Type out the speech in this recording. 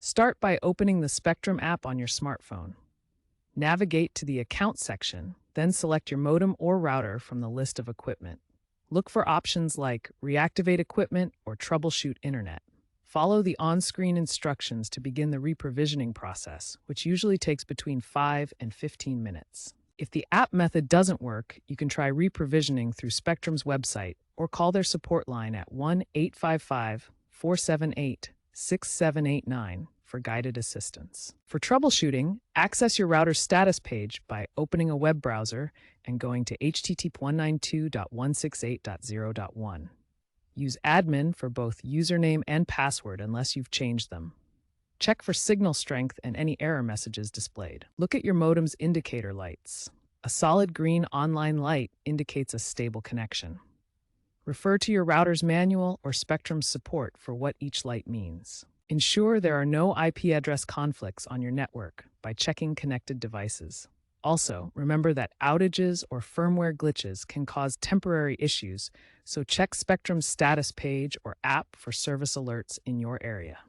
Start by opening the Spectrum app on your smartphone. Navigate to the Account section, then select your modem or router from the list of equipment. Look for options like Reactivate Equipment or Troubleshoot Internet. Follow the on-screen instructions to begin the reprovisioning process, which usually takes between 5 and 15 minutes. If the app method doesn't work, you can try reprovisioning through Spectrum's website or call their support line at 1-855-478-6789 for guided assistance. For troubleshooting, access your router's status page by opening a web browser and going to http://192.168.0.1. Use admin for both username and password unless you've changed them. Check for signal strength and any error messages displayed. Look at your modem's indicator lights. A solid green online light indicates a stable connection. Refer to your router's manual or Spectrum's support for what each light means. Ensure there are no IP address conflicts on your network by checking connected devices. Also, remember that outages or firmware glitches can cause temporary issues, so check Spectrum's status page or app for service alerts in your area.